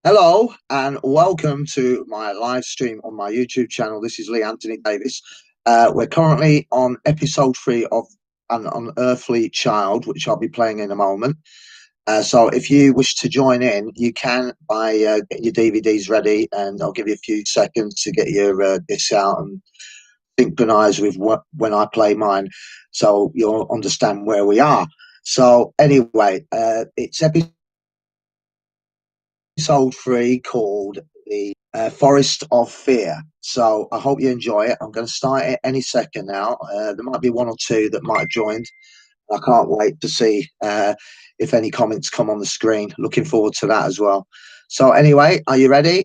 Hello and welcome to my live stream on my YouTube channel. This is Lee Anthony Davis. We're currently on episode 3 of An Unearthly Child, which I'll be playing in a moment. So if you wish to join in, you can by getting your DVDs ready, and I'll give you a few seconds to get your discs out and synchronize with when I play mine, so you'll understand where we are. So anyway, it's episode 3 called the Forest of Fear. So I hope you enjoy it. I'm going to start it any second now. There might be one or two that might have joined. I can't wait to see if any comments come on the screen. Looking forward to that as well. So anyway, are you ready?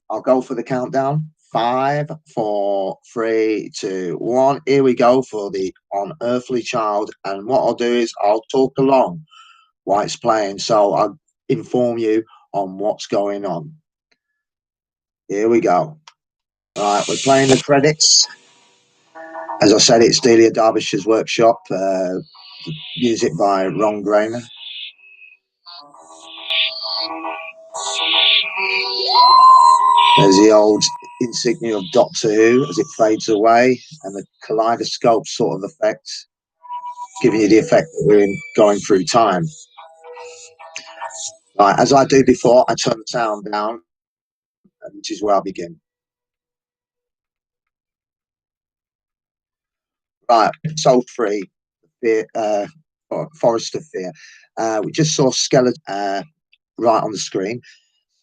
I'll go for the countdown. 5, 4, 3, 2, 1. Here we go for the Unearthly Child. And what I'll do is I'll talk along while it's playing, so I'll inform you on what's going on. Here we go. All right, we're playing the credits. As I said, it's Delia Derbyshire's Workshop. Music by Ron Grainer. There's the old insignia of Doctor Who as it fades away, and the kaleidoscope sort of effect, giving you the effect that we're going through time. Right, as I do before, I turn the sound down, which is where I begin. Right, episode 3, Fear, Forest of Fear. We just saw skeleton right on the screen.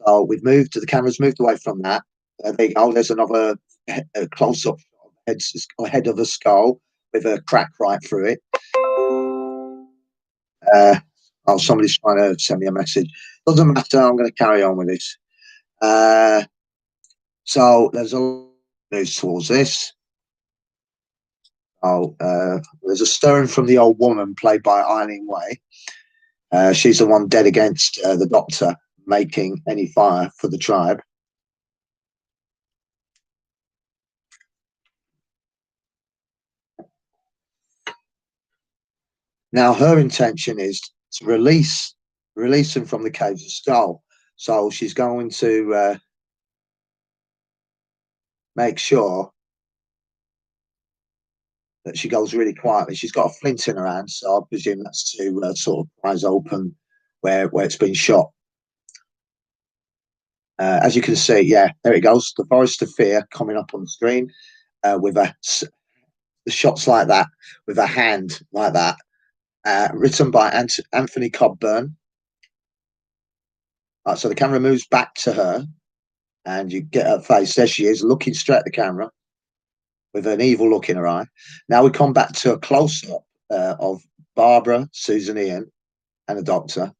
So we've moved to the camera's moved away from that. There you go. There's another close-up head of a skull with a crack right through it. Oh, somebody's trying to send me a message. Doesn't matter. I'm going to carry on with this. So there's a move towards this. Oh, there's a stirring from the old woman played by Eileen Way. She's the one dead against the Doctor making any fire for the tribe. Now her intention is to release him from the caves of skull. So she's going to make sure that she goes really quietly. She's got a flint in her hand, so I presume that's to sort of prise open where it's been shot. As you can see, yeah, there it goes. The Forest of Fear coming up on the screen with the shots like that, with a hand like that. Written by Anthony Cobburn. Right, so the camera moves back to her, and you get her face. There she is, looking straight at the camera with an evil look in her eye. Now we come back to a close-up of Barbara, Susan, Ian, and the Doctor.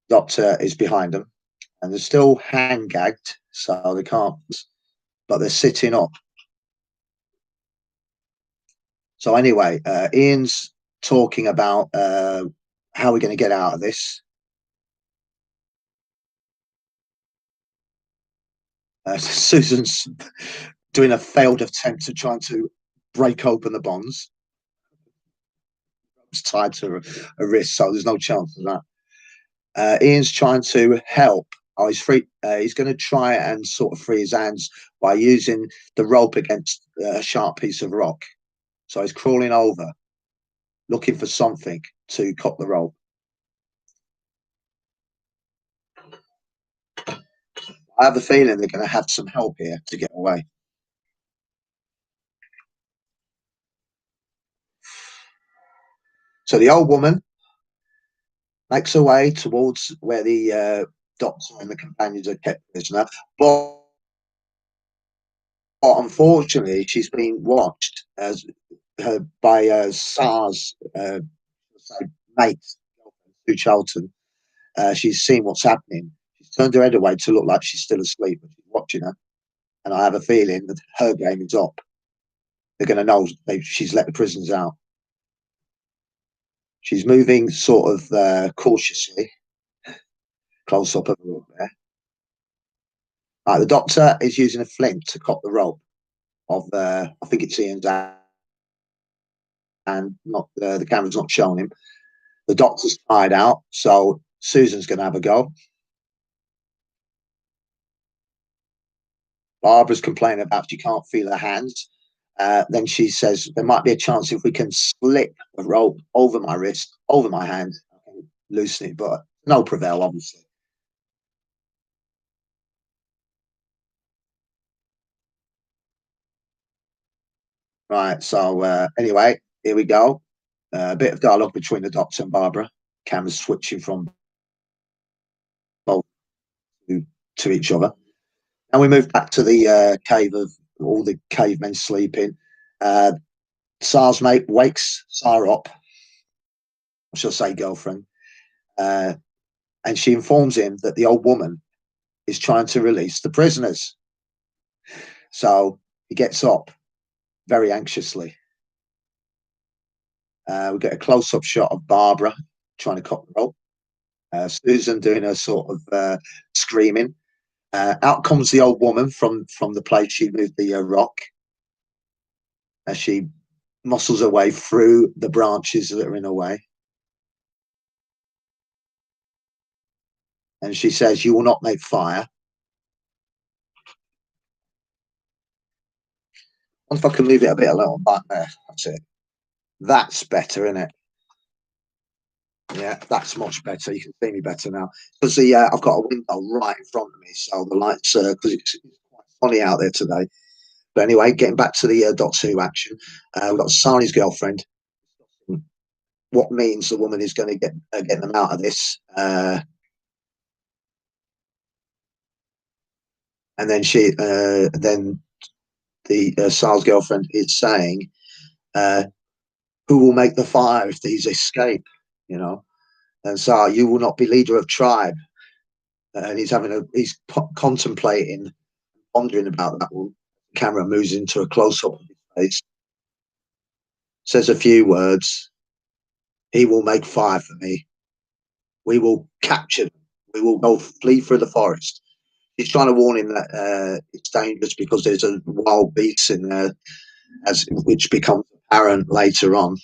Doctor is behind them, and they're still hand-gagged, so they can't, but they're sitting up. So anyway, Ian's talking about how we're going to get out of this. Susan's doing a failed attempt at trying to break open the bonds. It's tied to a wrist, so there's no chance of that. Ian's trying to help. Oh, he's free. He's going to try and sort of free his hands by using the rope against a sharp piece of rock. So he's crawling over, looking for something to cut the rope. I have a feeling they're going to have some help here to get away. So the old woman makes her way towards where the Doctor and the companions are kept prisoner, but unfortunately, she's been watched by SARS mate, Sue Charlton. She's seen what's happening. She's turned her head away to look like she's still asleep, but she's watching her. And I have a feeling that her game is up. They're going to know she's let the prisoners out. She's moving sort of cautiously, close up of her up there. Right, the Doctor is using a flint to cut the rope of, I think it's Ian's hand, and not the camera's not showing him. The Doctor's tied out, so Susan's going to have a go. Barbara's complaining about she can't feel her hands. Then she says there might be a chance if we can slip the rope over my wrist, over my hand, loosen it, but no prevail, obviously. Right. So anyway, here we go. A bit of dialogue between the Doctor and Barbara. Cameras switching from both to each other. And we move back to the cave of all the cavemen sleeping. Uh, Sar's mate wakes Sar up, I shall say girlfriend, uh, and she informs him that the old woman is trying to release the prisoners. So he gets up very anxiously. We get a close up shot of Barbara trying to cut the rope, Susan doing her sort of screaming. Out comes the old woman from the place she moved the rock as she muscles her way through the branches that are in her way. And she says, "You will not make fire." If I can move it a bit a little back there, that's it. That's better, isn't it? Yeah, that's much better. You can see me better now because the I've got a window right in front of me, so the lights because it's quite funny out there today. But anyway, getting back to the Doctor Who action, we've got Sari's girlfriend. What means the woman is going to get them out of this? And then then the Sar's girlfriend is saying, uh, "Who will make the fire if these escape?" You know, and Sar, "You will not be leader of tribe." And he's contemplating, pondering about that one. The camera moves into a close up of his face, says a few words. "He will make fire for me. We will capture them. We will go flee through the forest." He's trying to warn him that it's dangerous because there's a wild beast in there, as which becomes apparent later on.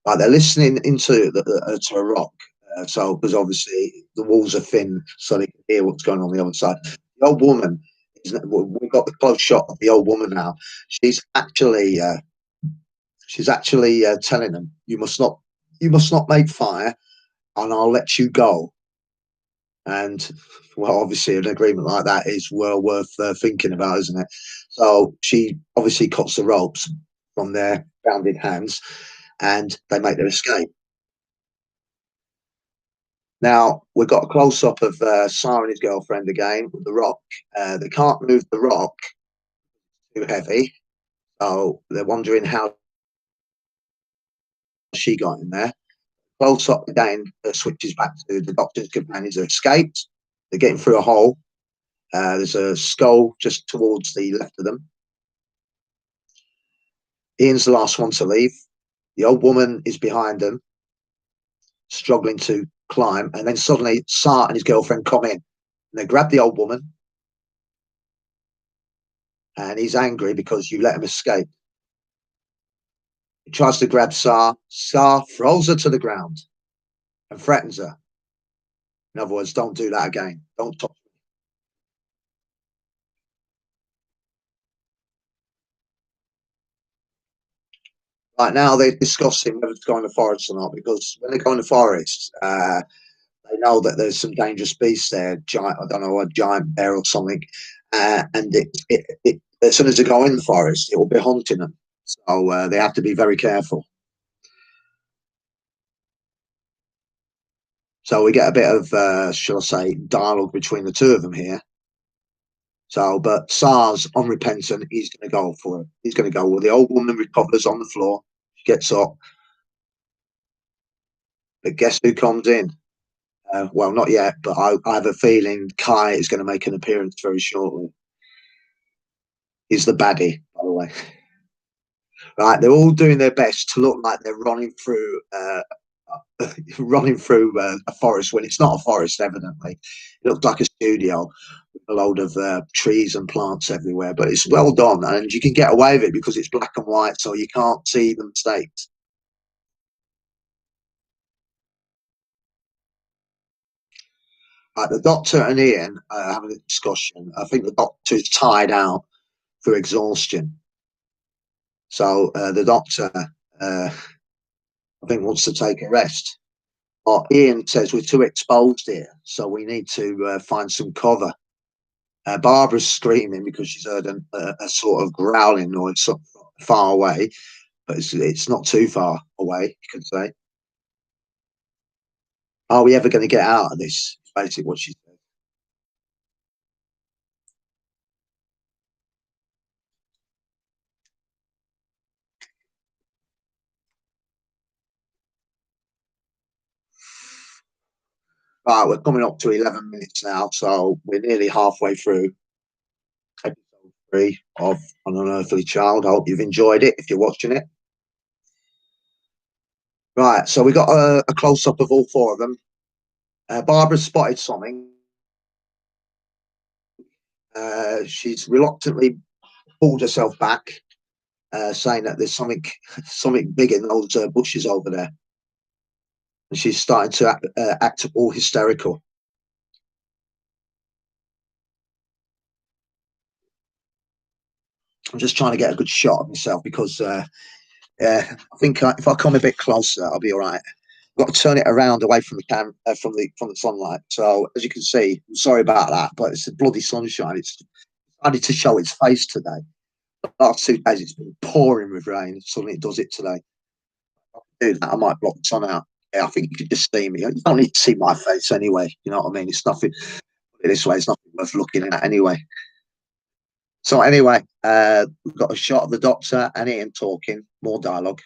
Like they're listening into to a rock, so because obviously the walls are thin, so they can hear what's going on the other side. The old woman, we've got the close shot of the old woman now. She's actually telling them, you must not make fire, and I'll let you go." And well, obviously, an agreement like that is well worth thinking about, isn't it? So she obviously cuts the ropes from their bounded hands, and they make their escape. Now we've got a close up of Sarah and his girlfriend again with the rock. They can't move the rock; too heavy. So they're wondering how she got in there. Close up again switches back to the Doctor's companions have escaped. They're getting through a hole. There's a skull just towards the left of them. Ian's the last one to leave. The old woman is behind them, struggling to climb, and then suddenly Sar and his girlfriend come in. And they grab the old woman, and he's angry because you let him escape. He tries to grab Sar. Sar throws her to the ground and threatens her. In other words, don't do that again. Don't touch me. Right now, they're discussing whether to go in the forest or not because when they go in the forest, they know that there's some dangerous beasts there. Giant, I don't know, a giant bear or something. And as soon as they go in the forest, it will be hunting them. So they have to be very careful. So we get a bit of, shall I say, dialogue between the two of them here. So, but Sar's unrepentant. He's going to go for it. He's going to go. Well, the old woman recovers on the floor. She gets up. But guess who comes in? Well, not yet, but I have a feeling Kai is going to make an appearance very shortly. He's the baddie, by the way. Right, they're all doing their best to look like they're running through running through a forest when it's not a forest. Evidently, it looks like a studio with a load of trees and plants everywhere. But it's well done, and you can get away with it because it's black and white, so you can't see the mistakes. The doctor and Ian are having a discussion. I think the doctor's tied out through exhaustion. So the doctor, I think, wants to take a rest. Ian says we're too exposed here, so we need to find some cover. Barbara's screaming because she's heard a sort of growling noise far away, but it's not too far away, you could say. Are we ever going to get out of this? Basically, what she said. Right, we're coming up to 11 minutes now, so we're nearly halfway through episode 3 of An Unearthly Child. I hope you've enjoyed it if you're watching it. Right, so we got a close up of all 4 of them. Barbara spotted something. She's reluctantly pulled herself back, saying that there's something big in those bushes over there. And she's starting to act all hysterical. I'm just trying to get a good shot of myself because I think if I come a bit closer, I'll be all right. I've got to turn it around away from the from the sunlight. So as you can see, I'm sorry about that, but it's the bloody sunshine. It's started to show its face today. The last 2 days it's been pouring with rain. Suddenly it does it today. Do that, I might block the sun out. Yeah, I think you could just see me. You don't need to see my face anyway. You know what I mean? It's nothing. Put it this way, it's nothing worth looking at anyway. So anyway, we've got a shot of the doctor and Ian talking. More dialogue.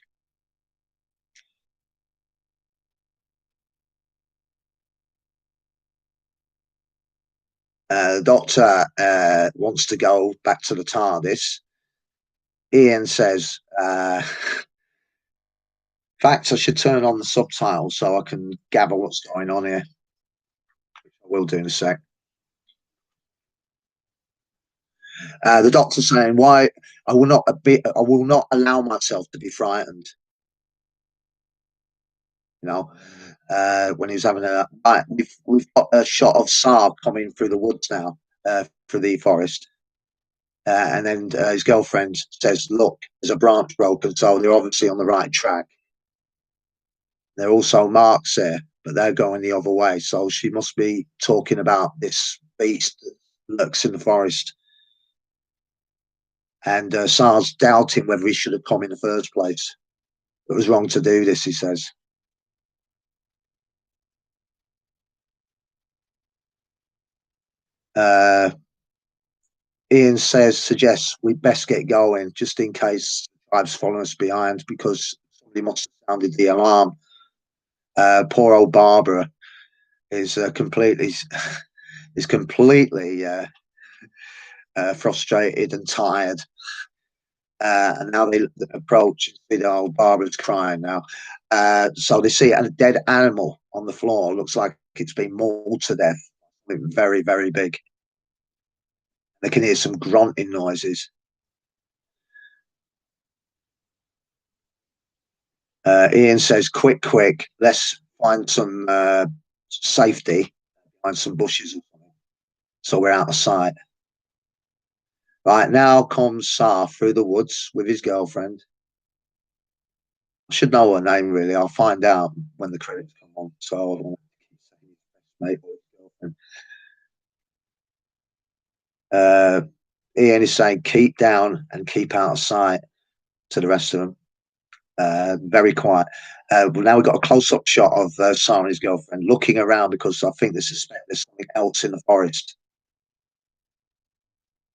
The doctor wants to go back to the TARDIS. Ian says, in fact, I should turn on the subtitles so I can gather what's going on here. I will do in a sec. The doctor's saying, "Why I will not allow myself to be frightened." You know, when he was having a right, we've got a shot of Saab coming through the woods now, through the forest. And then his girlfriend says, "Look, there's a branch broken, so they're obviously on the right track." There are also marks there, but they're going the other way. So she must be talking about this beast that lurks in the forest. And Sar's doubting whether he should have come in the first place. It was wrong to do this, he says. Uh, Ian suggests we best get going just in case the tribe's following us behind because somebody must have sounded the alarm. Poor old Barbara is completely frustrated and tired. And now they approach. Barbara's crying now. So they see a dead animal on the floor. Looks like it's been mauled to death. Very, very big. They can hear some grunting noises. Ian says, quick, quick, let's find some safety, find some bushes or something, so we're out of sight. Right, now comes Sar through the woods with his girlfriend. I should know her name, really. I'll find out when the credits come on. So I don't want to keep saying mate or girlfriend. Ian is saying, keep down and keep out of sight to the rest of them. Very quiet. Now we've got a close-up shot of Sarah and his girlfriend looking around because I think they suspect there's something else in the forest.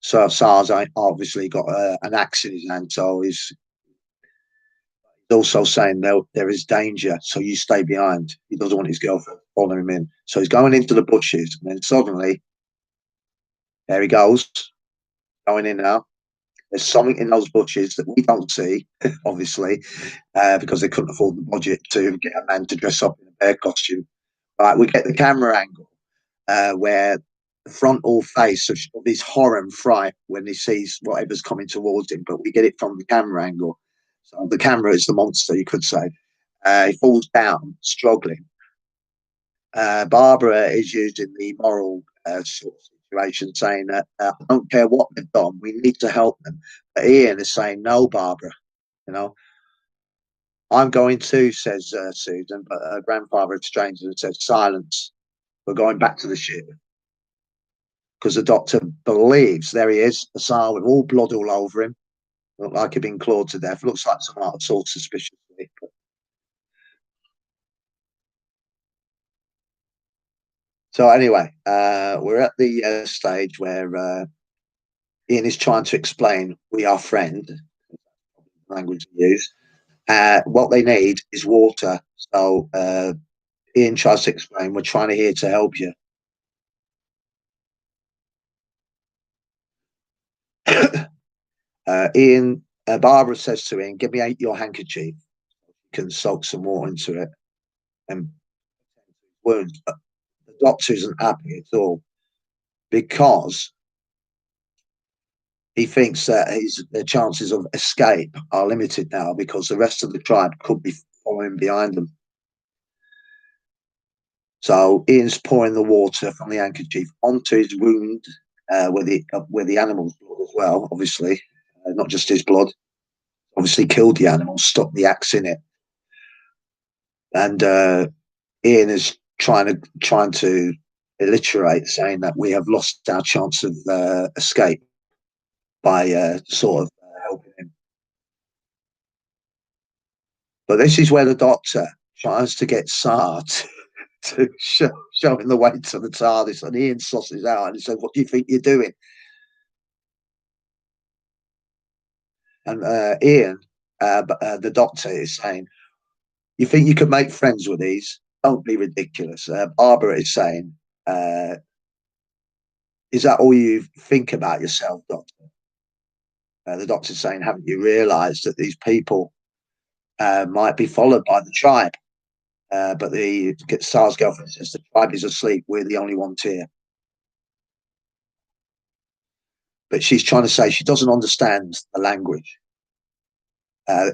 So Sar's obviously got an axe in his hand, so he's also saying there is danger, so you stay behind. He doesn't want his girlfriend following him in. So he's going into the bushes, and then suddenly, there he goes, going in now. There's something in those bushes that we don't see, obviously, because they couldn't afford the budget to get a man to dress up in a bear costume. Right, we get the camera angle where the frontal face of his horror and fright when he sees whatever's coming towards him, but we get it from the camera angle. So the camera is the monster, you could say. He falls down, struggling. Barbara is using the moral sort of situation, saying that I don't care what they've done, we need to help them. But Ian is saying, no, Barbara, you know, I'm going to, says Susan, but her grandfather exchanges and says, silence, we're going back to the ship. Because the doctor believes, there he is, Asar with all blood all over him, looked like he'd been clawed to death, looks like someone else all suspiciously. So anyway, we're at the stage where Ian is trying to explain we are friend, language to use. What they need is water. So Ian tries to explain, we're trying to here to help you. Ian, Barbara says to Ian, give me your handkerchief. You can soak some water into it and wound. But the doctor isn't happy at all because he thinks that the chances of escape are limited now because the rest of the tribe could be following behind them. So Ian's pouring the water from the handkerchief onto his wound, where the animal's blood as well, obviously, not just his blood. Obviously, killed the animal, stuck the axe in it, and Ian is trying to alliterate, saying that we have lost our chance of escape by sort of helping him. But this is where the doctor tries to get Sar to show him the way to the TARDIS, and Ian susses out and he said, "What do you think you're doing?" And Ian, the doctor, is saying, "You think you could make friends with these? Don't be ridiculous." Barbara is saying, "Is that all you think about yourself, Doctor?" The doctor's saying, "Haven't you realised that these people might be followed by the tribe?" But the SARS girlfriend says the tribe is asleep. We're the only ones here. But she's trying to say she doesn't understand the language.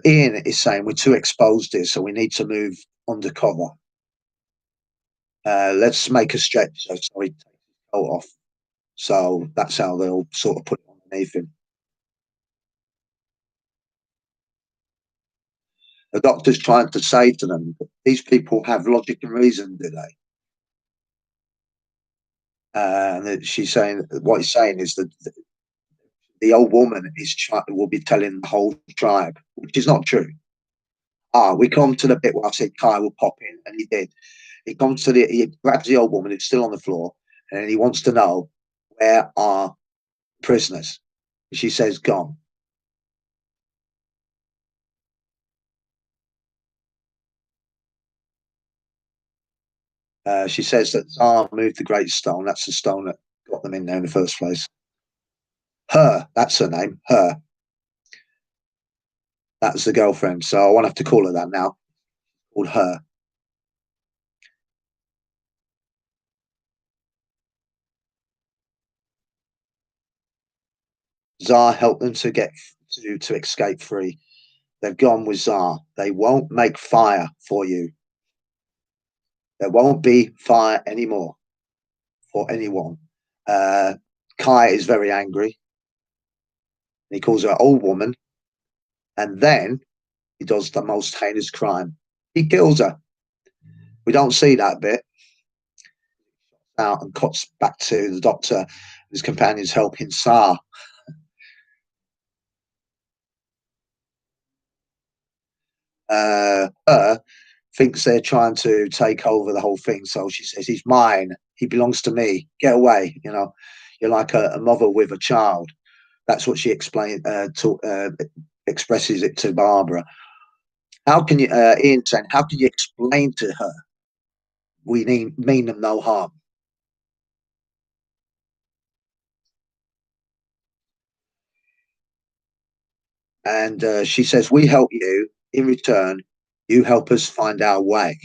Ian is saying we're too exposed here, so we need to move undercover. Let's make a stretch so he takes his coat off. So that's how they'll sort of put it underneath him. The doctor's trying to say to them, these people have logic and reason, do they? And she's saying, what he's saying is that the old woman will be telling the whole tribe, which is not true. We come to the bit where I said Kai will pop in, and he did. He grabs the old woman who's still on the floor, and he wants to know where are prisoners. She says, gone. She says that Zara moved the great stone. That's the stone that got them in there in the first place. Her, that's her name. Her. That's the girlfriend. So I won't have to call her that now. Called her. Zara helped them to get to escape free. They've gone with Zara. They won't make fire for you. There won't be fire anymore for anyone. Kai is very angry. He calls her old woman, and then he does the most heinous crime. He kills her. We don't see that bit. Out and cuts back to the doctor. His companions helping Sar. Her thinks they're trying to take over the whole thing, so she says, "He's mine. He belongs to me. Get away." You're like a mother with a child. That's what she expresses it to Barbara. How can you, Ian saying, how can you explain to her we mean them no harm? And she says, we help you. In return, you help us find our way.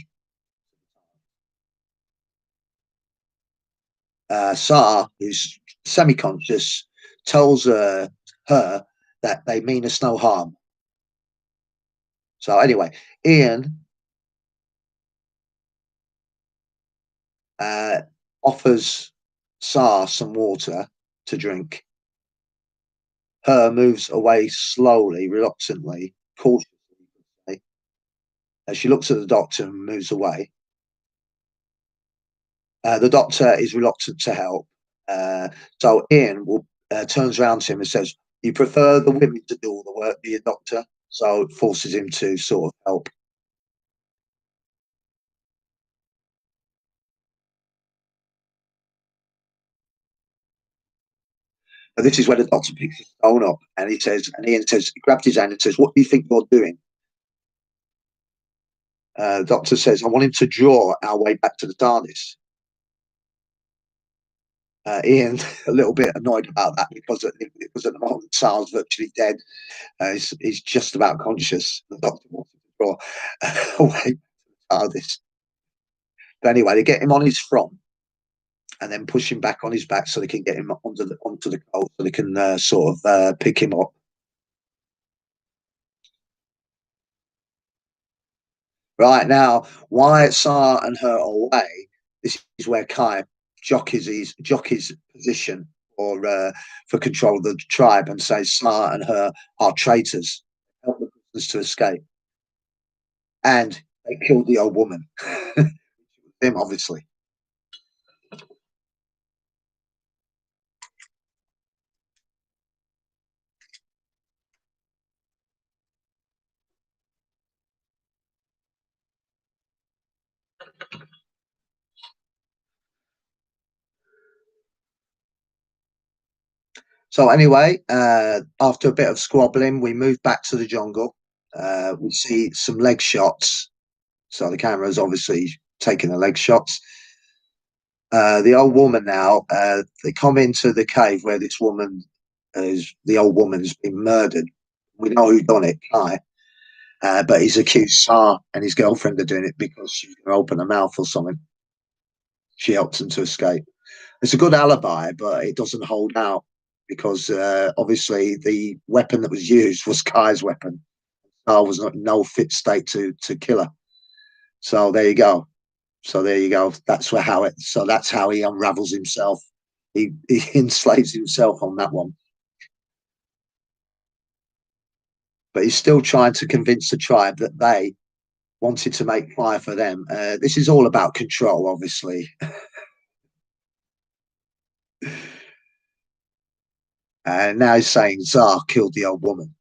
Sar, who's semi-conscious, tells her that they mean us no harm. So anyway, Ian uh, offers Tsar some water to drink. Her moves away slowly, reluctantly, cautiously. As she looks at the doctor and moves away. The doctor is reluctant to help. Uh, so Ian turns around to him and says, "You prefer the women to do all the work, do you, doctor?" So it forces him to sort of help. And this is where the doctor picks his phone up and and Ian says, he grabbed his hand and says, "What do you think you're doing?" The doctor says, "I want him to draw our way back to the TARDIS." Ian, a little bit annoyed about that because at the moment Sal's virtually dead. He's just about conscious. The doctor wants to draw away to the TARDIS. But anyway, they get him on his front and then push him back on his back so they can get him onto the coat so they can sort of pick him up. Right now, while Tsar and her are away, this is where Kai jockeys position for control of the tribe and says Tsar and her are traitors, help the prisoners to escape, and they killed the old woman. Him, obviously. So anyway, after a bit of squabbling, we move back to the jungle. We see some leg shots. So the camera is obviously taking the leg shots. The old woman now, they come into the cave where this woman the old woman's been murdered. We know who done it, Kai, but he's accused Sar and his girlfriend of doing it because she's going to open her mouth or something. She helps them to escape. It's a good alibi, but it doesn't hold out because obviously the weapon that was used was Kai's weapon. Sar was not in no fit state to kill her. So there you go. So there you go. That's where how it. So that's how he unravels himself. He enslaves himself on that one. But he's still trying to convince the tribe that they wanted to make fire for them. This is all about control, obviously. And now he's saying Tsar killed the old woman.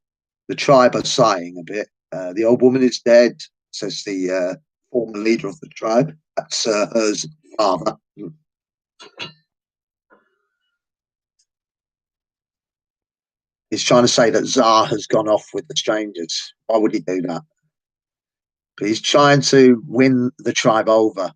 The tribe are sighing a bit. The old woman is dead, says the former leader of the tribe. That's her father. He's trying to say that Tsar has gone off with the strangers. Why would he do that? But he's trying to win the tribe over.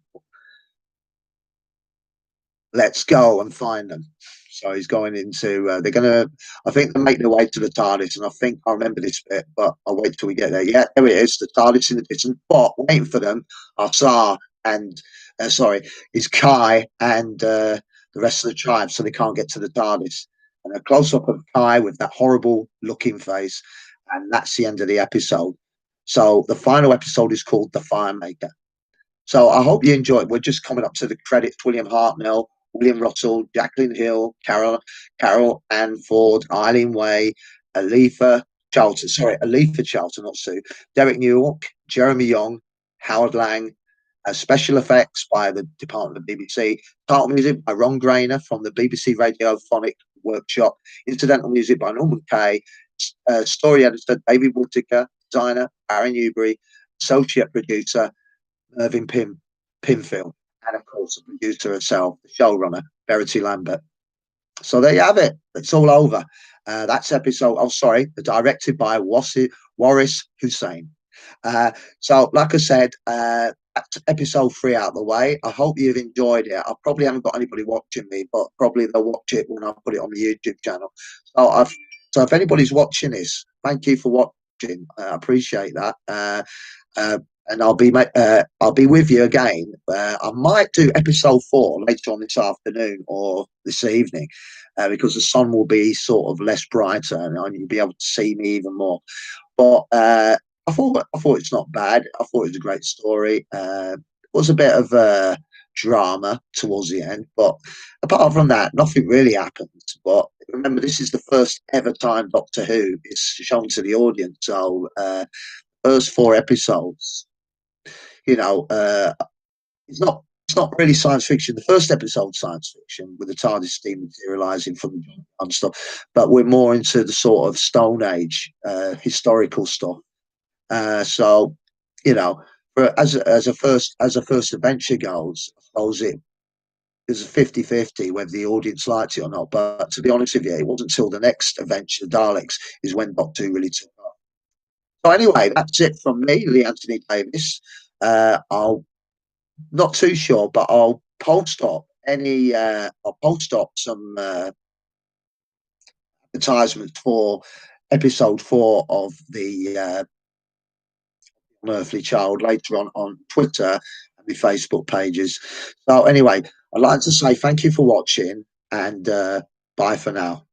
Let's go and find them. So he's going into. They're gonna. I think they make their way to the TARDIS, and I think I remember this bit, but I'll wait till we get there. Yeah, there it is. The TARDIS in the distance. But waiting for them are Tsar and sorry, is Kai and the rest of the tribe, so they can't get to the TARDIS. And a close up of Kai with that horrible looking face, and that's the end of the episode. So the final episode is called The Firemaker. So I hope you enjoyed. We're just coming up to the credits. William Hartnell, William Russell, Jacqueline Hill, Carol Ann Ford, Eileen Way, Aletha Charlton, not Sue, Derek Newell, Jeremy Young, Howard Lang, special effects by the Department of BBC, title music by Ron Grainer from the BBC Radiophonic Workshop, incidental music by Norman Kay, story editor David Whittaker, designer Aaron Newbury, associate producer Irving Pinfield, and of course the producer herself, the showrunner, Verity Lambert. So there you have it. It's all over. That's episode. Oh, sorry, directed by Waris Hussein. Uh, so, like I said, that's episode 3 out of the way. I hope you've enjoyed it. I probably haven't got anybody watching me, but probably they'll watch it when I put it on the YouTube channel. So if anybody's watching this, thank you for watching. I appreciate that. Uh, and I'll be with you again. I might do episode 4 later on this afternoon or this evening, because the sun will be sort of less brighter and you'll be able to see me even more. But I thought it's not bad. I thought it was a great story. It was a bit of drama towards the end. But apart from that, nothing really happened. But remember, this is the first ever time Doctor Who is shown to the audience. So first 4 episodes, you know, it's not really science fiction. The first episode science fiction with the TARDIS dematerializing from the and stuff, but we're more into the sort of Stone Age historical stuff. So, you know, as a first adventure goes, I suppose it is a 50-50 whether the audience liked it or not. But to be honest with you, it wasn't until the next adventure, the Daleks, is when Doctor Who really took off. So anyway, that's it from me, Lee Anthony Davis. I'll not too sure, but I'll post up some advertisements for episode 4 of the Unearthly Child later on Twitter and my Facebook pages. So anyway, I'd like to say thank you for watching and bye for now.